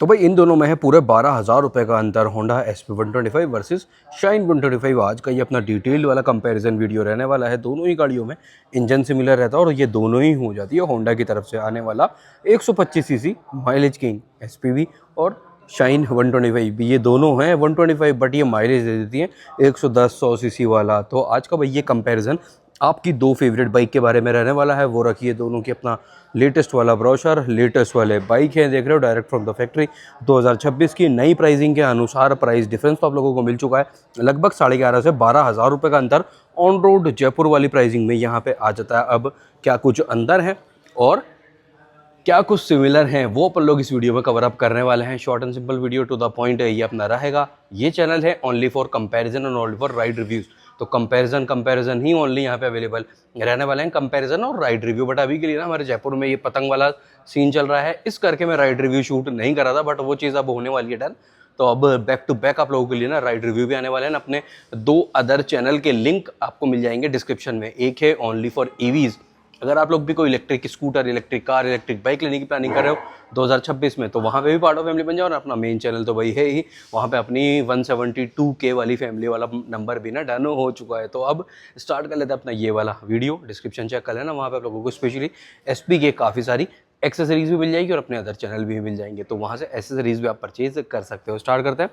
तो भाई इन दोनों में है पूरे 12,000 रुपये का अंतर। Honda SP125 versus shine 125। आज का ये अपना डिटेल्ड वाला कंपैरिजन वीडियो रहने वाला है। दोनों ही गाड़ियों में इंजन सिमिलर रहता है और ये दोनों ही हो जाती है होंडा की तरफ से आने वाला 125 सीसी माइलेज किंग SPV और शाइन 125 भी। ये दोनों हैं 125 बट ये माइलेज दे देती हैं 110-100 सीसी वाला। तो आज का भाई ये कंपैरिजन आपकी दो फेवरेट बाइक के बारे में रहने वाला है। वो रखिए दोनों की अपना लेटेस्ट वाला ब्रोशर, लेटेस्ट वाले बाइक है, देख रहे हो डायरेक्ट फ्रॉम द फैक्ट्री। 2026 की नई प्राइसिंग के अनुसार प्राइस डिफरेंस तो आप लोगों को मिल चुका है। लगभग 11,500 से 12,000 रुपये का अंतर ऑन रोड जयपुर वाली प्राइसिंग में यहाँ पे आ जाता है। अब क्या कुछ अंदर है और क्या कुछ सिमिलर हैं वो अपन लोग इस वीडियो में कवर अप करने वाले हैं। Short and simple video to the point है ये अपना रहेगा। ये चैनल है only for comparison and only for ride reviews. तो कंपैरिजन ही ओनली यहाँ पे अवेलेबल रहने वाले हैं, कंपैरिजन और राइड रिव्यू। बट अभी के लिए ना हमारे जयपुर में ये पतंग वाला सीन चल रहा है, इस करके मैं राइड रिव्यू शूट नहीं कर रहा था, बट वो चीज़ अब होने वाली है डन। तो अब बैक टू बैक आप लोगों के लिए ना राइड रिव्यू भी आने वाले हैं। अपने दो अदर चैनल के लिंक आपको मिल जाएंगे डिस्क्रिप्शन में। एक है ओनली फॉर EVs। अगर आप लोग भी कोई electric scooter, electric car, electric bike लेने की प्लानिंग कर रहे हो 2026 में, तो वहाँ पे भी पार्ट ऑफ फैमिली बन जाओ। और अपना मेन चैनल तो भाई है ही, वहाँ पे अपनी 172K वाली फैमिली वाला नंबर भी ना डन हो चुका है। तो अब स्टार्ट कर लेते हैं अपना ये वाला वीडियो। डिस्क्रिप्शन चेक कर लेना, वहाँ पे आप लोगों को स्पेशली SP के काफ़ी सारी एक्सेसरीज भी मिल जाएगी और अपने अदर चैनल भी मिल जाएंगे, तो वहाँ से एक्सेसरीज भी आप परचेज कर सकते हो। स्टार्ट करते हैं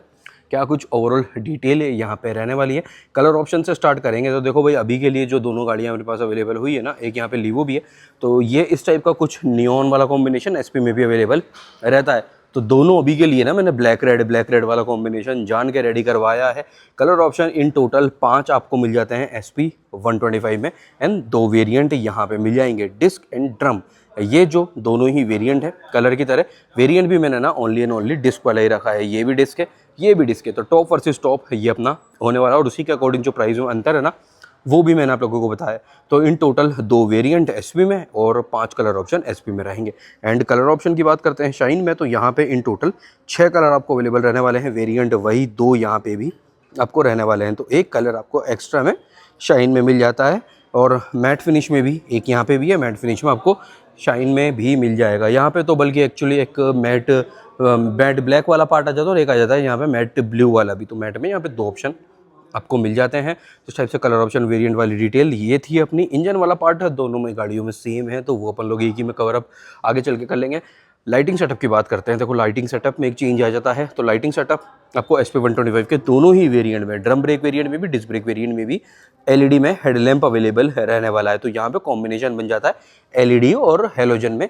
क्या कुछ ओवरऑल डिटेल है यहाँ पे रहने वाली है। कलर ऑप्शन से स्टार्ट करेंगे तो देखो भाई अभी के लिए जो दोनों गाड़ियाँ मेरे पास अवेलेबल हुई है ना, एक यहाँ पे लीवो भी है, तो ये इस टाइप का कुछ नियॉन वाला कॉम्बिनेशन SP में भी अवेलेबल रहता है। तो दोनों अभी के लिए ना मैंने ब्लैक रेड वाला कॉम्बिनेशन जान के रेडी करवाया है। कलर ऑप्शन इन टोटल 5 आपको मिल जाते हैं SP125 में एंड 2 वेरिएंट यहाँ पे मिल जाएंगे, डिस्क एंड ड्रम। ये जो दोनों ही वेरिएंट है कलर की तरह, वेरिएंट भी मैंने ना ओनली एंड ओनली डिस्क वाला ही रखा है। ये भी डिस्क है, ये भी डिस्क है, तो टॉप वर्सेस टॉप ये अपना होने वाला है। और उसी के अकॉर्डिंग जो प्राइस में अंतर है ना वो भी मैंने आप लोगों को बताया। तो इन टोटल 2 वेरिएंट SP में और 5 कलर ऑप्शन SP में रहेंगे। एंड कलर ऑप्शन की बात करते हैं शाइन में, तो यहाँ पे इन टोटल 6 कलर आपको अवेलेबल रहने वाले हैं। वेरिएंट वही 2 यहाँ पे भी आपको रहने वाले हैं, तो एक कलर आपको एक्स्ट्रा में शाइन में मिल जाता है। और मैट फिनिश में भी एक यहाँ पे भी है, मैट फिनिश में आपको शाइन में भी मिल जाएगा। यहाँ पे तो बल्कि एक्चुअली एक मैट ब्लैक वाला पार्ट आ जाता है और एक आ जाता है यहाँ पे मैट ब्लू वाला भी। तो मैट में यहाँ पे 2 ऑप्शन आपको मिल जाते हैं। तो इस टाइप से कलर ऑप्शन वेरिएंट वाली डिटेल ये थी अपनी। इंजन वाला पार्ट है दोनों में गाड़ियों में सेम है, तो वो अपन लोग एक ही में कवर अप आगे चल के कर लेंगे। लाइटिंग सेटअप की बात करते हैं। देखो लाइटिंग सेटअप में एक चेंज आ जाता है। तो लाइटिंग सेटअप आपको SP125 के दोनों ही वेरिएंट में, ड्रम ब्रेक वेरिएंट में भी, डिस्क ब्रेक वेरिएंट में भी LED में हेडलैम्प अवेलेबल रहने वाला है। तो यहाँ पे कॉम्बिनेशन बन जाता है LED और हेलोजन में,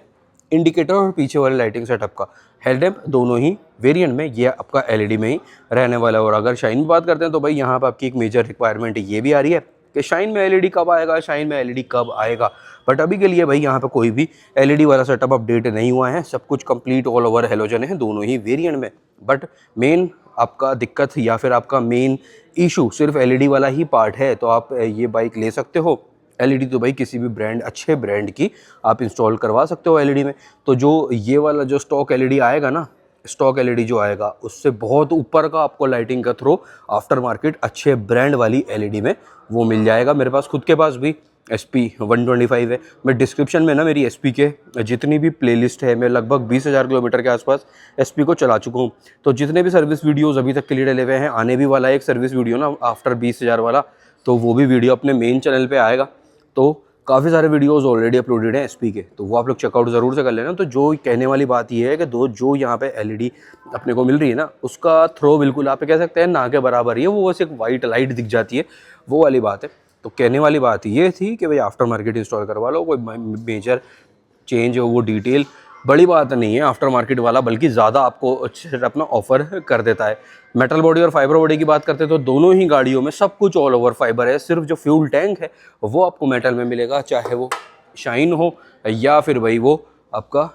इंडिकेटर और पीछे वाले लाइटिंग सेटअप का। हेडलैम्प दोनों ही वेरिएंट में ये आपका LED में ही रहने वाला है। और अगर शाइन की बात करते हैं तो भाई यहाँ पर आपकी एक मेजर रिक्वायरमेंट ये भी आ रही है कि शाइन में LED कब आएगा, शाइन में LED कब आएगा। बट अभी के लिए भाई यहाँ पे कोई भी LED वाला सेटअप अपडेट नहीं हुआ है, सब कुछ कंप्लीट ऑल ओवर हेलोजन है दोनों ही वेरिएंट में। बट मेन आपका दिक्कत या फिर आपका मेन इशू सिर्फ LED वाला ही पार्ट है, तो आप ये बाइक ले सकते हो। LED तो भाई किसी भी ब्रांड, अच्छे ब्रांड की आप इंस्टॉल करवा सकते हो LED में। तो जो ये वाला जो स्टॉक LED आएगा ना, स्टॉक LED जो आएगा उससे बहुत ऊपर का आपको लाइटिंग का थ्रो आफ्टर मार्केट अच्छे ब्रांड वाली LED में वो मिल जाएगा। मेरे पास खुद के पास भी SP125 है। मैं डिस्क्रिप्शन में ना मेरी SP के जितनी भी प्लेलिस्ट है, मैं लगभग 20,000 किलोमीटर के आसपास SP को चला चुका हूँ। तो जितने भी सर्विस वीडियोज़ अभी तक के लिए डले हुए हैं, आने भी वाला है एक सर्विस वीडियो ना आफ्टर 20,000 वाला, तो वो भी वीडियो अपने मेन चैनल पर आएगा। तो काफ़ी सारे वीडियोस ऑलरेडी अपलोडेड हैं SP के, तो वो आप लोग चेकआउट ज़रूर से कर लेना। तो जो कहने वाली बात ये है कि जो यहाँ पे LED अपने को मिल रही है ना, उसका थ्रो बिल्कुल आप कह सकते हैं ना के बराबर ही है। वो बस एक वाइट लाइट दिख जाती है, वो वाली बात है। तो कहने वाली बात ये थी कि भाई आफ्टर मार्केट इंस्टॉल करवा लो, कोई मेजर चेंज हो वो डिटेल बड़ी बात नहीं है आफ्टर मार्केट वाला, बल्कि ज़्यादा आपको अच्छे से अपना ऑफर कर देता है। मेटल बॉडी और फाइबर बॉडी की बात करते हैं तो दोनों ही गाड़ियों में सब कुछ ऑल ओवर फाइबर है। सिर्फ जो फ्यूल टैंक है वो आपको मेटल में मिलेगा, चाहे वो शाइन हो या फिर भाई वो आपका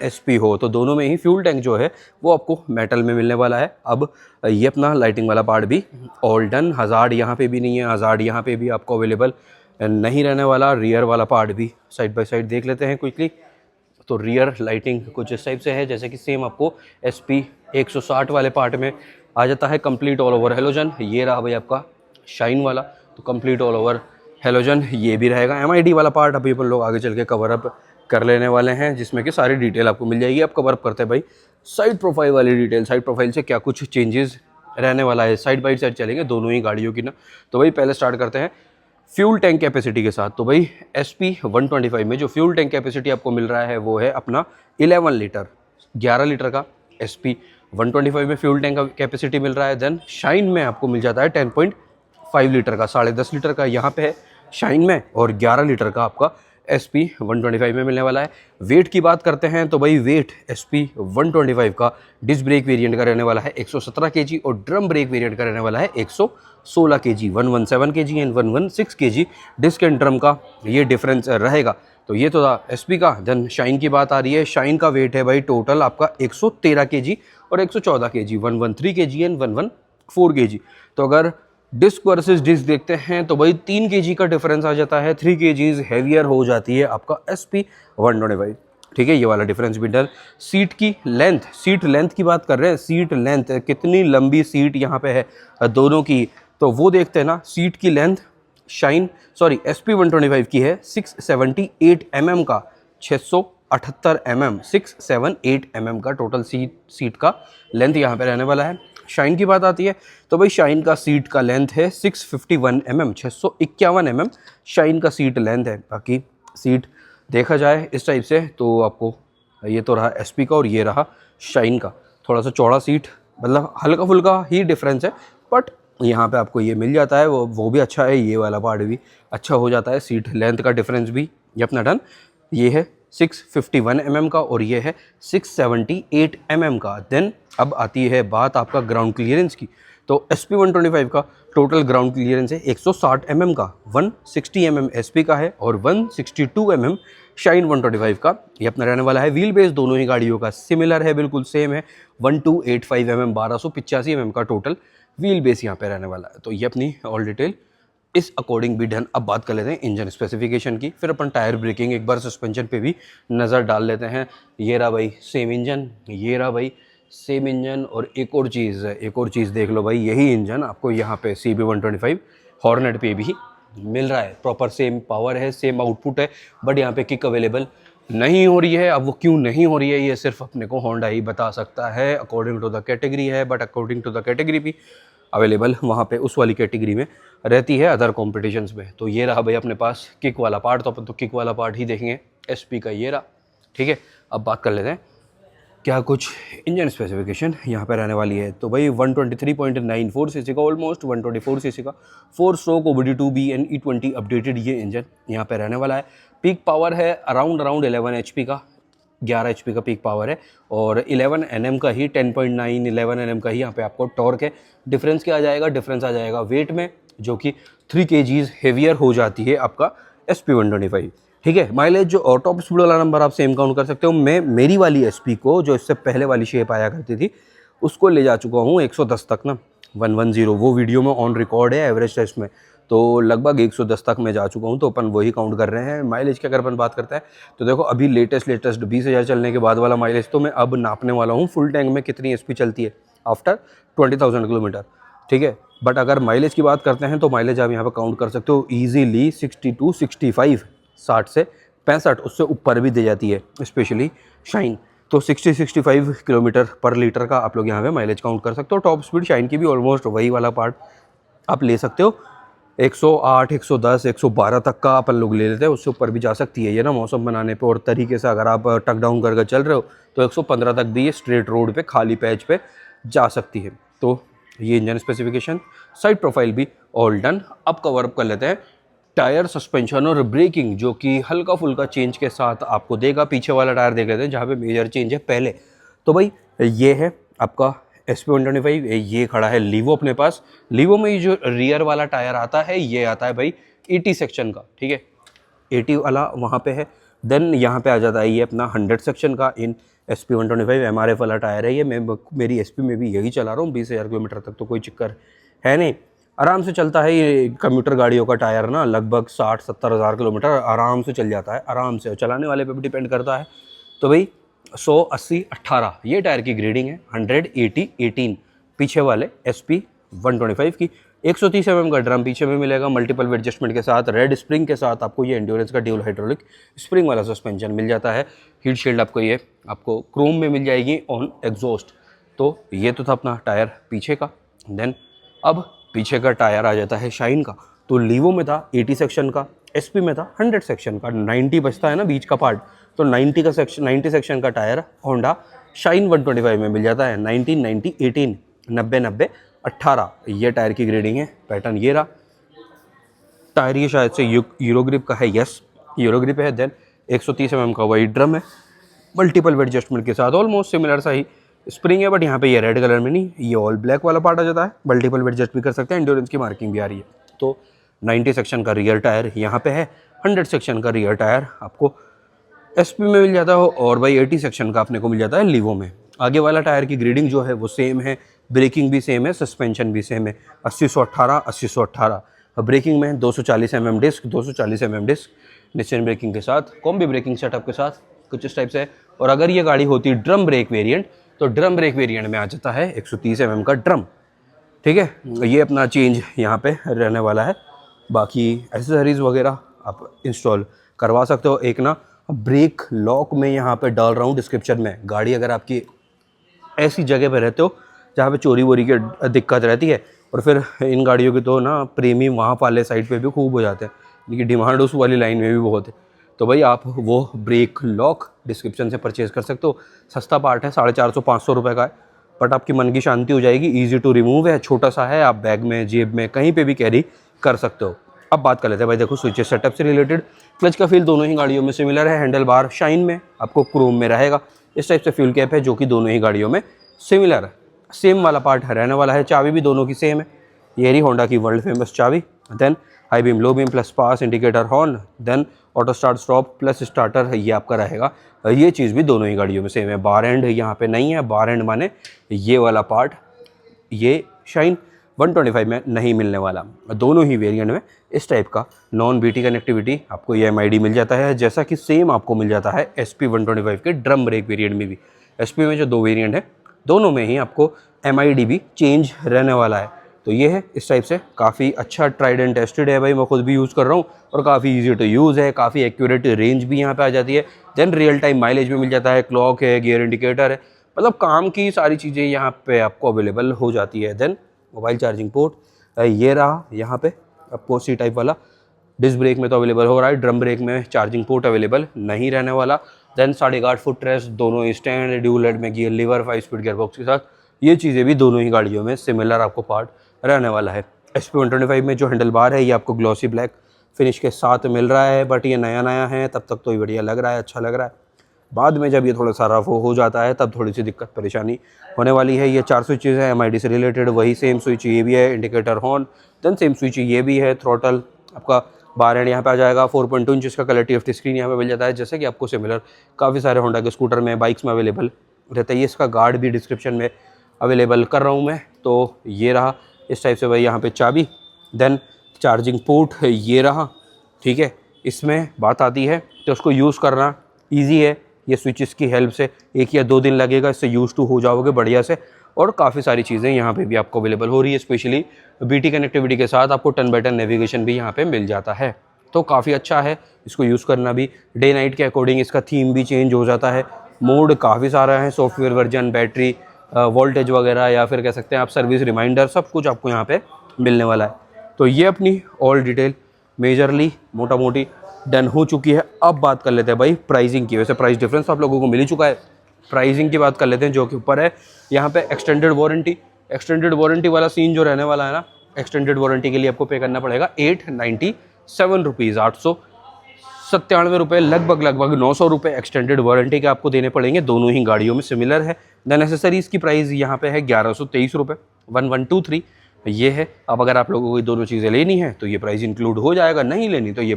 SP हो। तो दोनों में ही फ्यूल टैंक जो है वो आपको मेटल में मिलने वाला है। अब ये अपना लाइटिंग वाला पार्ट भी ऑल डन। हज़ार्ड यहाँ पे भी नहीं है, हज़ार्ड यहाँ पे भी आपको अवेलेबल नहीं रहने वाला। रियर वाला पार्ट भी साइड बाय साइड देख लेते हैं क्विकली। तो रियर लाइटिंग कुछ इस टाइप से है जैसे कि सेम आपको SP160 वाले पार्ट में आ जाता है, कंप्लीट ऑल ओवर हेलोजन। ये रहा भाई आपका शाइन वाला, तो कंप्लीट ऑल ओवर हेलोजन ये भी रहेगा। MID वाला पार्ट अभी अपन लोग आगे चल के कवर अप कर लेने वाले हैं, जिसमें कि सारी डिटेल आपको मिल जाएगी। अब कवर अप करते हैं भाई साइड प्रोफाइल वाली डिटेल, साइड प्रोफाइल से क्या कुछ चेंजेस रहने वाला है, साइड बाई साइड चलेंगे दोनों ही गाड़ियों की ना। तो भाई पहले स्टार्ट करते हैं फ्यूल टैंक कैपेसिटी के साथ। तो भाई SP 125 में जो फ्यूल टैंक कैपेसिटी आपको मिल रहा है वो है अपना 11 लीटर, 11 लीटर का SP 125 में फ्यूल टैंक का कैपेसिटी मिल रहा है। देन शाइन में आपको मिल जाता है 10.5 लीटर का, 10.5 लीटर का यहाँ पे है शाइन में, और 11 लीटर का आपका SP 125 में मिलने वाला है। वेट की बात करते हैं तो भाई वेट SP 125 का डिस्क ब्रेक वेरिएंट का रहने वाला है 117 kg, और ड्रम ब्रेक वेरिएंट का रहने वाला है 116 kg, 117 kg and 116 kg disc and drum का ये डिफरेंस रहेगा। तो ये तो था SP का। देन शाइन की बात आ रही है, शाइन का वेट है भाई टोटल आपका 113 kg और 114 kg, 113 kg एंड 114 kg। तो अगर डिस्क वर्सेस डिस्क देखते हैं तो भाई 3 kg का डिफरेंस आ जाता है, 3 kg हैवियर हो जाती है आपका SP 125। ठीक है, ये वाला डिफरेंस भी डर। सीट की लेंथ, सीट लेंथ की बात कर रहे हैं, सीट लेंथ कितनी लंबी सीट यहाँ पे है दोनों की, तो वो देखते हैं ना। सीट की लेंथ SP 125 की है 678 mm का, 678 mm, 678 mm का टोटल सीट का लेंथ यहाँ पे रहने वाला है। शाइन की बात आती है तो भाई शाइन का सीट का लेंथ है 651 mm, 651 mm शाइन का सीट लेंथ है। बाकी सीट देखा जाए इस टाइप से तो आपको ये तो रहा SP का और ये रहा शाइन का, थोड़ा सा चौड़ा सीट, मतलब हल्का फुल्का ही डिफरेंस है, बट यहाँ पे आपको ये मिल जाता है, वो भी अच्छा है, ये वाला पार्ट भी अच्छा हो जाता है। सीट लेंथ का डिफरेंस भी ये अपना डन। ये है 651 mm का और ये है 678 mm का। देन अब आती है बात आपका ग्राउंड क्लियरेंस की। तो SP 125 का टोटल ग्राउंड क्लियरेंस है 160 mm का, 160 mm SP का है और 162 mm शाइन 125 का ये अपना रहने वाला है। व्हील बेस दोनों ही गाड़ियों का सिमिलर है, बिल्कुल सेम है, 1285 mm, 1285 mm का टोटल व्हील बेस यहाँ पे रहने वाला है। तो ये अपनी ऑल डिटेल इस अकॉर्डिंग भी डन। अब बात कर लेते हैं इंजन स्पेसिफिकेशन की, फिर अपन टायर ब्रेकिंग, एक बार सस्पेंशन पे भी नज़र डाल लेते हैं। ये रहा भाई सेम इंजन, ये रहा भाई सेम इंजन, और एक और चीज़ देख लो भाई, यही इंजन आपको यहाँ पे CB 125 हॉर्नेट पे भी मिल रहा है। प्रॉपर सेम पावर है, सेम आउटपुट है, बट यहाँ पे किक अवेलेबल नहीं हो रही है। अब वो क्यों नहीं हो रही है ये सिर्फ अपने को होंडा ही बता सकता है, अकॉर्डिंग टू द कैटेगरी है, but according to the category भी अवेलेबल वहाँ पे उस वाली कैटेगरी में रहती है अदर कॉम्पिटिशन्स में। तो ये रहा भाई अपने पास किक वाला पार्ट, तो अपन तो किक वाला पार्ट ही देखेंगे, SP का ये रहा। ठीक है, अब बात कर लेते हैं क्या कुछ इंजन स्पेसिफिकेशन यहाँ पे रहने वाली है। तो भाई 123.94 सीसी का, ऑलमोस्ट 124 सीसी का 4 stroke OBD2B and E20 updated ये इंजन यहाँ पे रहने वाला है। पीक पावर है अराउंड 11 HP का, 11 HP का पीक पावर है, और 11 Nm का ही 10.9 11 Nm का ही यहाँ पे आपको टॉर्क है। डिफरेंस क्या आ जाएगा, डिफरेंस आ जाएगा वेट में, जो कि 3 kg हेवियर हो जाती है आपका SP 125। ठीक है, माइलेज जो टॉप स्पीड वाला नंबर आप सेम काउंट कर सकते हो। मैं मेरी वाली SP को, जो इससे पहले वाली शेप आया करती थी, उसको ले जा चुका हूँ 110 तक ना, 110, वो वीडियो में ऑन रिकॉर्ड है एवरेज टेस्ट में, तो लगभग 110 तक मैं जा चुका हूँ। तो अपन वही काउंट कर रहे हैं। माइलेज की अगर अपन बात करते हैं तो देखो अभी लेटेस्ट 20,000 चलने के बाद वाला माइलेज तो मैं अब नापने वाला हूँ फुल टैंक में कितनी SP चलती है आफ्टर 20,000 किलोमीटर। ठीक है, बट अगर माइलेज की बात करते हैं तो माइलेज आप यहाँ पर काउंट कर सकते हो ईजीली 62 65, 60 से 65, उससे ऊपर भी दे जाती है स्पेशली शाइन। तो 60-65 किलोमीटर पर लीटर का आप लोग यहाँ पे माइलेज काउंट कर सकते हो। टॉप स्पीड शाइन की भी ऑलमोस्ट वही वाला पार्ट आप ले सकते हो, 108, 110, 112 तक का अपन लोग ले लेते हैं, उससे ऊपर भी जा सकती है ये ना मौसम बनाने पे और तरीके से। अगर आप टक डाउन करके चल रहे हो तो 115 तक भी ये स्ट्रेट रोड पे खाली पैच पे जा सकती है। तो ये इंजन स्पेसिफिकेशन, साइड प्रोफाइल भी ऑल डन। अब कवर अप कर लेते हैं टायर, सस्पेंशन और ब्रेकिंग, जो कि हल्का फुल्का चेंज के साथ आपको देगा। पीछे वाला टायर देख लेते हैं जहाँ पे मेजर चेंज है पहले। तो भाई ये है आपका SP 125, ये खड़ा है लीवो अपने पास। लीवो में ये जो रियर वाला टायर आता है ये आता है भाई 80 सेक्शन का। ठीक है, 80 वाला वहाँ पे है। देन यहाँ पे आ जाता है ये अपना 100 सेक्शन का इन SP 125 MRF वाला टायर है ये। मेरी SP में भी यही चला रहा हूँ 20,000 किलोमीटर तक, तो कोई चक्कर है नहीं, आराम से चलता है ये। कम्यूटर गाड़ियों का टायर ना लगभग 60-70 हज़ार किलोमीटर आराम से चल जाता है, आराम से। चलाने वाले पे भी डिपेंड करता है। तो भाई 100, 80, 18 ये टायर की ग्रेडिंग है, 100, 80, 18 पीछे वाले SP 125 की। 130 mm का ड्रम पीछे में मिलेगा, मल्टीपल वेट एडजस्टमेंट के साथ, रेड स्प्रिंग के साथ आपको ये एंड्योरेंस का ड्यूल हाइड्रोलिक स्प्रिंग वाला सस्पेंशन मिल जाता है। हीट शील्ड आपको क्रोम में मिल जाएगी ऑन एग्जॉस्ट। तो ये तो था अपना टायर पीछे का। देन अब पीछे का टायर आ जाता है शाइन का। तो लीवो में था 80 सेक्शन का, एसपी में था 100 सेक्शन का। 90 बचता है ना बीच का पार्ट, तो 90 सेक्शन का टायर होंडा शाइन 125 में मिल जाता है। 19 90 18 90 90 18 ये टायर की ग्रेडिंग है। पैटर्न ये रहा। टायर ये शायद से यूरो ग्रिप का है, यस यूरो ग्रिप है। देन 130 mm का वही ड्रम है, मल्टीपल वेट एडजस्टमेंट के साथ, ऑलमोस्ट सिमिलर सा ही स्प्रिंग है, बट यहाँ पे ये रेड कलर में नहीं, ये ऑल ब्लैक वाला पार्ट आ जाता है। मल्टीपल वेट एडजस्ट भी कर सकते हैं, एंड्योरेंस की मार्किंग भी आ रही है। तो 90 सेक्शन का रियर टायर यहाँ पे है, 100 सेक्शन का रियर टायर आपको एसपी में मिल जाता हो, और भाई 80 सेक्शन का अपने को मिल जाता है लीवो में। आगे वाला टायर की ग्रेडिंग जो है वो सेम है, ब्रेकिंग भी सेम है, सस्पेंशन भी सेम है। 80-118 80-118। ब्रेकिंग में 240 mm डिस्क, 240 mm डिस्क निश्चय ब्रेकिंग के साथ, कॉम्बी ब्रेकिंग सेटअप के साथ कुछ इस टाइप से है। और अगर ये गाड़ी होती ड्रम ब्रेक वेरिएंट, तो ड्रम ब्रेक वेरिएंट में आ जाता है 130 mm का ड्रम। ठीक है, ये अपना चेंज यहाँ पे रहने वाला है। बाकी एसेसरीज वगैरह आप इंस्टॉल करवा सकते हो। एक ना ब्रेक लॉक में यहाँ पे डाल रहा हूँ डिस्क्रिप्शन में। गाड़ी अगर आपकी ऐसी जगह पे रहते हो जहाँ पे चोरी वोरी की दिक्कत रहती है, और फिर इन गाड़ियों की तो ना प्रेमी वहाँ वाले साइड पे भी खूब हो जाते हैं, लेकिन डिमांड उस वाली लाइन में भी बहुत है। तो भाई आप वो ब्रेक लॉक डिस्क्रिप्शन से परचेज़ कर सकते हो। सस्ता पार्ट है, 450-500 रुपये का है, बट आपकी मन की शांति हो जाएगी। ईजी टू रिमूव है, छोटा सा है, आप बैग में, जेब में, कहीं पे भी कैरी कर सकते हो। अब बात कर लेते हैं भाई, देखो स्विचेस सेटअप से रिलेटेड। क्लच का फील दोनों ही गाड़ियों में सिमिलर है। हैंडल बार शाइन में आपको क्रोम में रहेगा। इस टाइप से फ्यूल कैप है जो कि दोनों ही गाड़ियों में सिमिलर है। सेम वाला पार्ट रहने वाला है। चाबी भी दोनों की सेम है, ये रही होंडा की वर्ल्ड फेमस चाबी। Then high beam, low beam plus pass, indicator horn, then auto start stop plus starter, ये आपका रहेगा। ये चीज़ भी दोनों ही गाड़ियों में सेम है। बार एंड यहाँ पे नहीं है, बार एंड माने ये वाला पार्ट ये शाइन 125 में नहीं मिलने वाला। दोनों ही वेरिएंट में इस टाइप का नॉन बीटी कनेक्टिविटी आपको ये एमआईडी मिल जाता है, जैसा कि सेम आपको मिल जाता है एसपी 125 के ड्रम ब्रेक वेरिएंट में भी। एसपी में जो दो वेरिएंट है, दोनों में ही आपको एमआईडी भी चेंज रहने वाला है। तो ये है इस टाइप से। काफ़ी अच्छा ट्राइड एंड टेस्टेड है भाई, मैं खुद भी यूज़ कर रहा हूँ, और काफ़ी ईजी टू यूज़ है। काफ़ी एक्यूरेट रेंज भी यहाँ पे आ जाती है। देन रियल टाइम माइलेज भी मिल जाता है, क्लॉक है, गियर इंडिकेटर है, मतलब काम की सारी चीज़ें यहाँ पे आपको अवेलेबल हो जाती है। देन मोबाइल चार्जिंग पोर्ट ये रहा यहाँ पे आपको सी टाइप वाला। डिस्क ब्रेक में तो अवेलेबल हो रहा है, ड्रम ब्रेक में चार्जिंग पोर्ट अवेलेबल नहीं रहने वाला। देन 8.5 फुट रेस्ट, दोनों स्टैंड, ड्यूल हेड में gear lever, 5 speed gear box के साथ, ये चीज़ें भी दोनों ही गाड़ियों में सिमिलर आपको पार्ट रहने वाला है। SP 125 में जो हैंडल बार है ये आपको ग्लॉसी ब्लैक फिनिश के साथ मिल रहा है, बट ये नया नया है, तब तक तो ये बढ़िया लग रहा है, अच्छा लग रहा है। बाद में जब ये थोड़ा सा रफ हो जाता है तब थोड़ी सी दिक्कत परेशानी होने वाली है। ये 4 स्विचेज़ हैं एमआईडी से रिलेटेड, वही सेम स्विच ये भी है, indicator horn, then same switch ये भी है, थ्रोटल आपका बार एंड यहाँ पे आ जाएगा। 4.2 इंच का कलर TFT स्क्रीन यहाँ पे मिल जाता है, जैसे कि आपको सिमिलर काफ़ी सारे होंडा के स्कूटर में, बाइक्स में अवेलेबल रहता है। ये इसका गार्ड भी डिस्क्रिप्शन में अवेलेबल कर रहा हूँ मैं। तो ये रहा इस टाइप से भाई यहाँ पे चाबी। देन चार्जिंग पोर्ट ये रहा, ठीक है। इसमें बात आती है तो उसको यूज़ करना ईजी है, ये स्विचेस की हेल्प से 1 या 2 दिन लगेगा, इससे यूज़ टू हो जाओगे बढ़िया से। और काफ़ी सारी चीज़ें यहाँ पे भी आपको अवेलेबल हो रही है, स्पेशली BT कनेक्टिविटी के साथ आपको 10x10 नेविगेशन भी यहाँ पे मिल जाता है। तो काफ़ी अच्छा है इसको यूज़ करना भी। डे नाइट के अकॉर्डिंग इसका थीम भी चेंज हो जाता है। मोड काफ़ी सारा है, सॉफ्टवेयर वर्जन, बैटरी वोल्टेज वगैरह, या फिर कह सकते हैं आप सर्विस रिमाइंडर, सब कुछ आपको यहाँ पे मिलने वाला है। तो ये अपनी ऑल डिटेल मेजरली मोटा मोटी डन हो चुकी है। अब बात कर लेते हैं भाई प्राइसिंग की। वैसे प्राइस डिफरेंस आप लोगों को मिल ही चुका है, प्राइसिंग की बात कर लेते हैं जो कि ऊपर है यहाँ पे। एक्सटेंडेड वारंटी वाला सीन जो रहने वाला है ना, एक्सटेंडेड वारंटी के लिए आपको पे करना पड़ेगा 897 रुपीज़, 897 रुपये, लगभग 900 रुपये एक्सटेंडेड वारंटी के आपको देने पड़ेंगे। दोनों ही गाड़ियों में सिमिलर है। देन एसेसरीज़ की प्राइस यहाँ पे है 1123 रुपये, 1123 ये है। अब अगर आप लोगों को दोनों चीज़ें लेनी है तो ये प्राइस इंक्लूड हो जाएगा, नहीं लेनी तो ये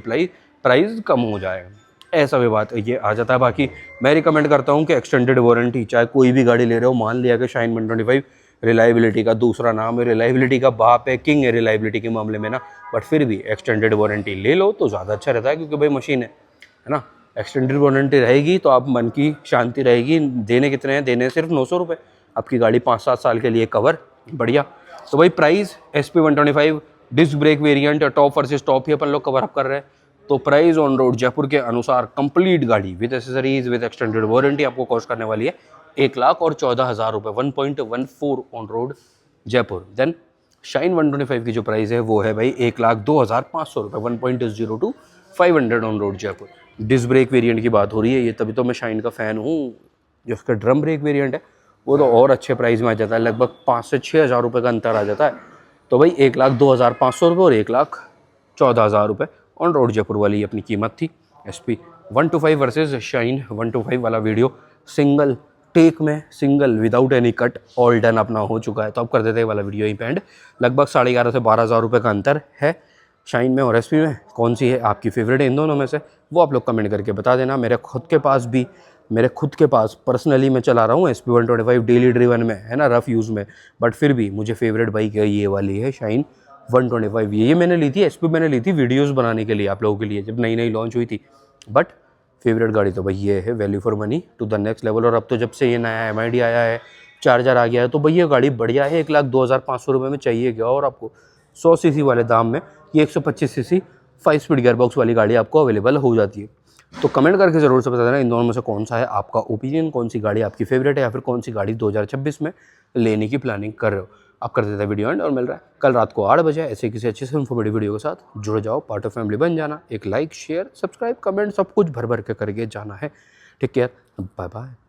प्राइस कम हो जाएगा, ऐसा भी बात ये आ जाता है। बाकी मैं रिकमेंड करता हूँ कि एक्सटेंडेड वारंटी, चाहे कोई भी गाड़ी ले रहे हो, मान लिया कि शाइन 125 रिलायबिलिटी का दूसरा नाम है, रिलायबिलिटी का बाप है, किंग है रिलायबिलिटी के मामले में ना, बट फिर भी एक्सटेंडेड वारंटी ले लो तो ज़्यादा अच्छा रहता है, क्योंकि भाई मशीन है ना। एक्सटेंडेड वारंटी रहेगी तो आप मन की शांति रहेगी। देने कितने हैं? देने सिर्फ 900 रुपये, आपकी गाड़ी 5-7 साल के लिए कवर बढ़िया। तो भाई price SP125 disc brake variant top versus top ही अपन लोग कवर अप कर रहे हैं। तो प्राइस ऑन रोड जयपुर के अनुसार कंप्लीट गाड़ी with accessories with extended warranty आपको कॉस्ट करने वाली है 1,14,000 रुपये, 1.14 on road Jaipur. Then Shine 125 की जो प्राइस है वो है भाई 1,02,500 रुपये, 1.02 500 on road Jaipur. Disc brake variant की बात हो रही है, ये तभी तो मैं शाइन का फ़ैन हूँ। जो उसका ड्रम ब्रेक वेरिएंट है वो तो और अच्छे प्राइस में आ जाता है, लगभग 5 से 6 हज़ार रुपये का अंतर आ जाता है। तो भाई 1,02,500 रुपये और 1,14,000 रुपये ऑन रोड जयपुर वाली अपनी कीमत थी। SP125 वर्सेस शाइन 125 वाला वीडियो सिंगल टेक में, single without any cut, all done अपना हो चुका है। तो अब कर देते हैं वाला वीडियो यहीं पे एंड। लगभग 11,500 से 12,000 रुपये का अंतर है शाइन में और SP में। कौन सी है आपकी फेवरेट है इन दोनों में से, वो आप लोग कमेंट करके बता देना। मेरे खुद के पास पर्सनली मैं चला रहा हूँ SP125 डेली ड्रिवन में, है ना, रफ़ यूज़ में, बट फिर भी मुझे फेवरेट बाइक है ये वाली है शाइन 125। ये मैंने ली थी SP मैंने ली थी वीडियोस बनाने के लिए आप लोगों के लिए, जब नई लॉन्च हुई थी। बट फेवरेट गाड़ी तो भाई ये है, value for money to the next level. और अब तो जब से ये नया MID आया है, चार्जर आ गया है, तो भाई ये गाड़ी बढ़िया है। 1,02,500 रुपये में चाहिए क्या और आपको 100 सीसी वाले दाम में ये 125 सीसी 5 स्पीड गियरबॉक्स वाली गाड़ी आपको अवेलेबल हो जाती है। तो कमेंट करके ज़रूर से बता देना इन दोनों में से कौन सा है आपका ओपिनियन, कौन सी गाड़ी आपकी फेवरेट है, या फिर कौन सी गाड़ी 2026 में लेने की प्लानिंग कर रहे हो। आप कर देते हैं वीडियो एंड और मिल रहा है कल रात को 8 बजे ऐसे किसी अच्छे से इन्फॉर्मेटिव वीडियो के साथ। जुड़ जाओ, पार्ट ऑफ फैमिली बन जाना। एक लाइक शेयर सब्सक्राइब कमेंट सब कुछ भर भर के करके जाना है। Take care, bye bye.